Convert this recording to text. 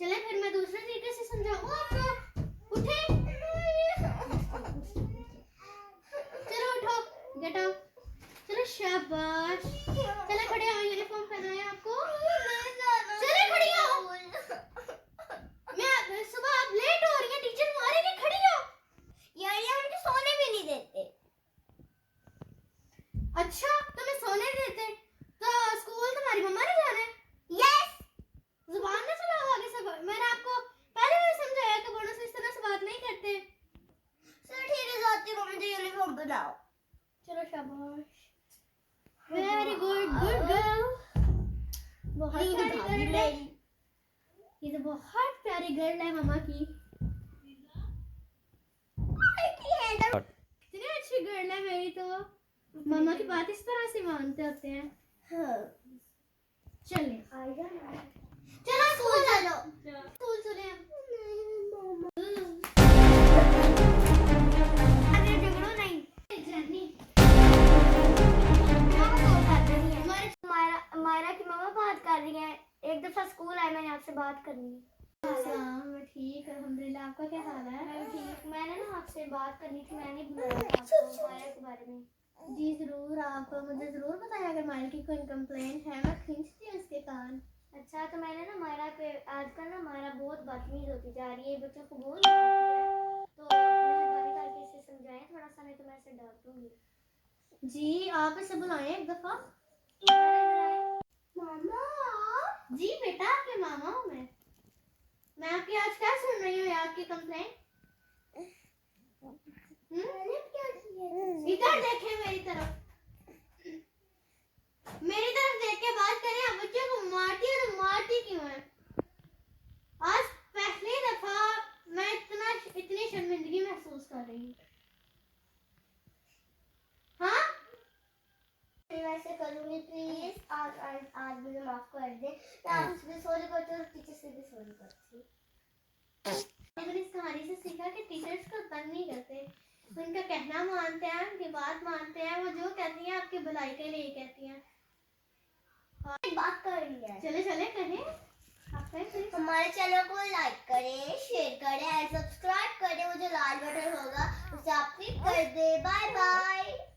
चले फिर मैं दूसरे तरीके से समझाऊँ आपको। उठे, चलो उठो, गेट अप। चलो शाबाश, चले खड़े हो, यूनिफॉर्म पहना है आपको। चले खड़ी हो, मैं सुबह आप लेट हो रही है, टीचर मारेगी, खड़ी हो। यार ये मुझे सोने भी नहीं देते। अच्छा तुम्हें सोने देते तो स्कूल तुम्हारी मम्मा ने जाना है? यस। जुबान ना चलाओ आगे से। मैंने आपको पहले भी समझाया कि बड़ों से इस तरह से बात नहीं करते। सर ठीक है, जाती हूँ, मुझे यूनिफॉर्म बनाओ। चलो शाबाश, वेरी गुड, गुड गर्ल। बहुत प्यारी गर्ल है ये, तो बहुत प्यारी गर्ल है मम्मा की। इतनी अच्छी गर्ल है मेरी, तो मम्मा की बात इस तरह से मानते होते हैं। चलिए चलो स्कूल चलो। स्कूल चले हम। झगड़ो नहीं जानी। मायरा की मम्मा बात कर रही है, एक दफा स्कूल आए, मैंने आपसे बात करनी है। मैं ठीक, अल्हम्दुलिल्लाह। आपका क्या हाल है? मैं ठीक। मैंने ना आपसे बात करनी थी, मैंने बुलाया था आपको मायरा के बारे में। जी जरूर, आप मुझे जरूर बताया अगर मायरा की कोई कंप्लेंट है, मैं खींचती हूँ उसके कान। अच्छा तो मैंने ना मायरा पे आजकल ना मायरा बहुत बदतमीज होती जा रही है, बच्चों को बहुत मारती है, तो मेहरबानी करके इसे समझाएं थोड़ा सा, नहीं तो मैं इसे डांट दूंगी। जी आप इसे बुलाएं एक दफा। मामा। जी बेटा, आपके मामा हूँ मैं आपकी आज क्या सुन रही हूँ, आपकी कंप्लेंट। मैंने क्या किया? इधर देखें मेरी तरफ, मेरी तरफ देख के बात करें। आप बच्चों को मारती है तो मारती क्यों है? आज पहली दफा मैं इतनी शर्मिंदगी महसूस कर रही हूँ। हाँ वैसे करूंगी प्लीज, आज मुझे माफ कर दे। मैं आपसे भी सॉरी करती हूँ और टीचर से भी सॉरी करती हूँ। मैंने इस कहानी से सीखा कि टीचर्स को तंग नहीं करते, उनका कहना मानते हैं, उनकी बात मानते हैं, वो जो कहती हैं आपकी भलाई के लिए कहती हैं। बात करनी है। चले चले कहें। हमारे चैनल को लाइक करें, शेयर करें एंड सब्सक्राइब करें। वो जो लाल बटन होगा उसे आप क्लिक कर दे। Bye bye.